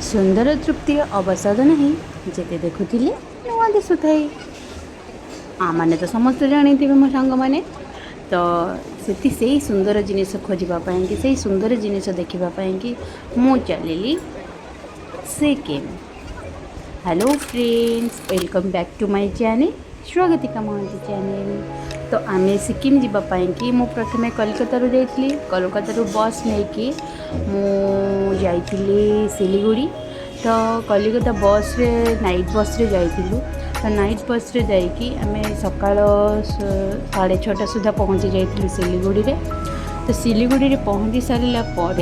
ସୁନ୍ଦର ତୃପ୍ତି ଅବସାଦ ନାହିଁ ଯେତେ ଦେଖୁଥିଲେ ନୂଆ ଦିଶୁଥାଏ। ଆମମାନେ ତ ସମସ୍ତେ ଜାଣିଥିବେ ମୋ ସାଙ୍ଗମାନେ ତ ସେଇ ସୁନ୍ଦର ଜିନିଷ ଖୋଜିବା ପାଇଁକି ସେଇ ସୁନ୍ଦର ଜିନିଷ ଦେଖିବା ପାଇଁକି ମୁଁ ଚାଲିଲି Sikkim. Hello friends, welcome back to my channel Swagatika Mahanti channel. तो आम सिक्किम जावाई कि मु प्रथमे कलकता जाइली। कलकता बस नहीं कि मुझे सिलीगुड़ी। तो कलिकता बस रे नाइट बस रे जाइलु। तो नाइट बस रे जाइकी आम सकाळ 6:30 सुधा पहुँची जाइलु सिलीगुड़ी रे। तो सिलीगुड़ी रे पहुँची सारा पर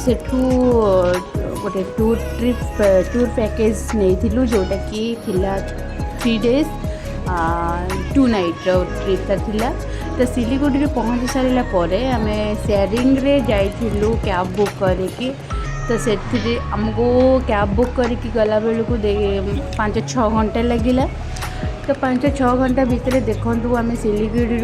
सेठू गोटे टूर पैकेज नहीं जोटा कि थिला 3 days 2 night ट्रिपटा थिला। तो सिलीगुड़ी पहुँची सारा पर आम शेयरिंग रे जाइलु कैब बुक करके। तो से आमको कैब बुक करके गला बेलू 5-6 घंटा लगिला। तो 5-6 घंटा भितर देखु आम सिलीगुड़ी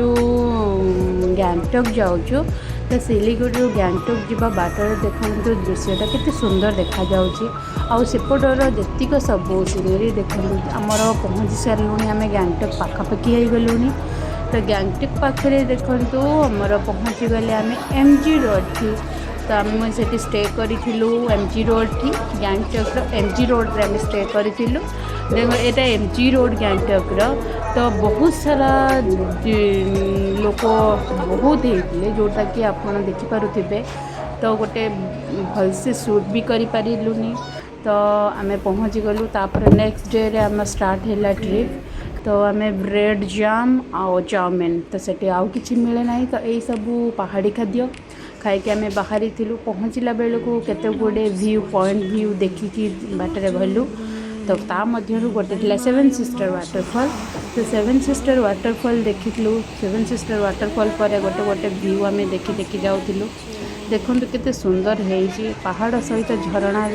गैंगटॉक जाऊँ। तो सिलीगुड़ी गैंगटॉक जावा बाटर देखु दृश्यटा केते सुंदर देखा जाउची। आउ सेपटर जेतिक सब सीनरी देखु आमर पहुँची सारूँ आम गैंगटॉक पाखापाखि हो गलुनी। तो गैंगटॉक पाखे देखु आमर पहुँची गले आम MG रोड थी। तो आम से स्टे करूँ MG रोड थी गैंगटॉक MG रोड रे आम स्टे करूँ। देख यहाँ MG रोड गैंगटॉक तो बहुत सारा लोक बहुत होते जोटा कि आपड़ देखिपे। तो गोटे भलसे शूट भी करें। तो आम पहुँची गलु। तापर नेक्स्ट डे रे आम स्टार्ट है ट्रिप। तो आम ब्रेड जाम आउ चाउमिन तो सेठी आउ किछि मिले ना। तो यही सब पहाड़ी खाद्य खाई आम बाहरी थिलु। पहुँचला बेलू केते गुडे व्यू पॉइंट व्यू देखिकी बाटर गलु। तो ता मध्यरु गोटे थिला 7 सिस्टर वाटरफॉल। तो 7 सिस्टर वाटरफॉल देखिलु। 7 सिस्टर वाटरफॉल पर गोटे गोटे व्यू आम देखी जाऊँ। देखु केते सुंदर है पहाड़ सहित झरणार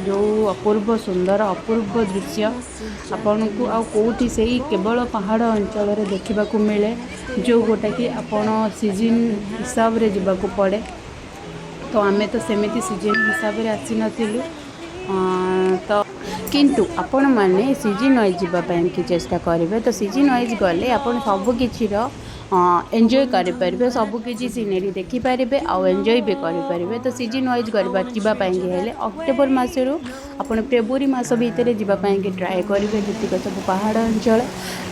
जो अपूर्व सुंदर अपूर्व दृश्य आपन को आ कोठी से केवल पहाड़ अंचल देखा मिले जो गोटा कि आपण सीजन हिसाब रे जीवाकू पड़े। तो आम तो सेमिति सीजन हिसाब रे आसी नथिलु। तो किंतु आपण माने सीजन वाइज जावाई कि चेष्टा करेंगे। तो सीजन वाइज गले आपन सबकि एंजॉय करें सबकि सीनेरी देखिपारे आउ एंजॉय भी करें। तो सीजन वाइज जावाई हेले अक्टोबर मसरू आपन फेब्रुआरी मास भितर जावाई ट्राए करेंगे जीतिक सब पहाड़ अंचल।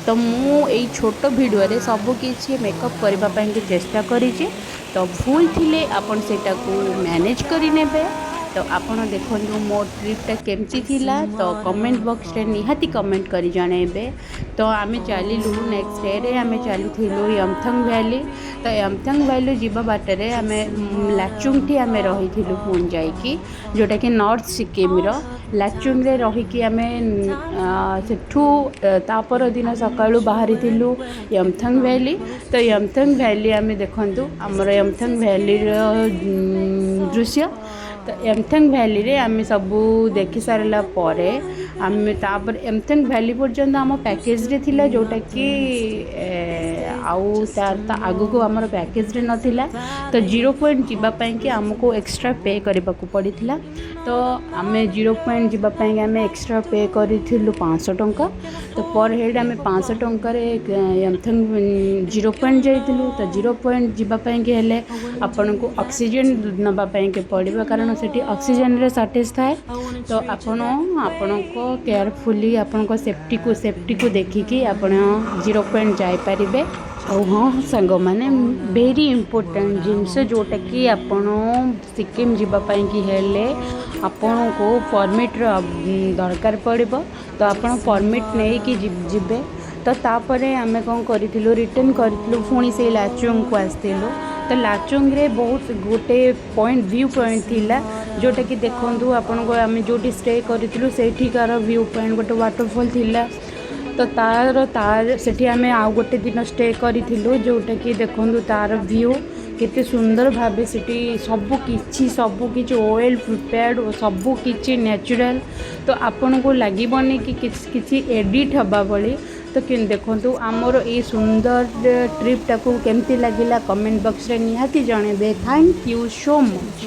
तो मुझे छोट वीडियो सबकि मेकअप करने चेष्टा करी। तो भूल थिले आपन सेटा को मैनेज करें। तो आपण देखो मो ट्रिपटा केमती थिला। तो कमेंट बॉक्स रे निहाती कमेंट करी जणेबे। तो आम चलू नेक्स्ट डे रे आम चलू यमथंग वैली। तो यमथंग वैली जीवा बाटरे आम लाचुंग थी आम रही पुणी जाइकी जोटा कि नॉर्थ सिक्किम लाचुंग रे रहीकि आम सेठू तापर दिन सकाळू बाहरी थिलु यमथंग वैली। तो यमथंग वैली आम देखंतु आमर यमथंग वैली दृश्य। तो यमथंग वैली रे आम सबू देखि सारा पर आम तापर यमथंग वैली पर्यंत आम पैकेज रे थिला जोटा कि आउ तार आगु को आमर पैकेज रे नथिला। तो 0 पॉइंट जीवाई कि आमको एक्स्ट्रा पे करने को पड़ता। तो आम 0 पॉइंट जीवाई आम एक्स्ट्रा पे करूँ 500 टंका। तो पर हेड आम 500 टंकार यमथंग 0 पॉइंट जाइलु। तो 0 पॉइंट जीवाई हेले आपन को ऑक्सीजन नवापाई के पड़े कारण सेठी ऑक्सीजन रे शॉर्टेज थाए। तो आपण को केयरफुली आपण को सेफ्टी को देखिकी आपण 0 पॉइंट जाई परिबे। और हाँ सांग मैंने वेरी इंपोर्टेंट जिनस जोटा कि आपण सिक्किम जावाई कि हेले आपण को परमिट दरकार पड़िबो। तो आपण परमिट नहीं कि जिबे। तो तापरे आमे कौन करिथिलु रिटर्न करिथिलु पुणी से लाचुंग को आसथिलु। तो लाचुंग रे बहुत गोटे पॉइंट व्यू पॉइंट थिला जोटा कि देखंतु आपण को आमे जोटी स्टे करिथिलु सेठिकार व्यू पॉइंट गोटे वाटरफॉल थिला। तो तार सेठी आमे आ गोटे दिन स्टे करिथिलु जोटा कि देखंतु तार व्यू केते सुंदर भाबे सेठी सबकिछि ऑयल प्रिपेयर्ड सबकिछि नेचुरल। तो आपण को लागिबनी कि किछि एडिट हबा बळी। तो कि देखो आमर ये सुंदर ट्रिपटा को केमती लगिला कमेंट बॉक्स रे निहाती जणेबे। Thank you so much.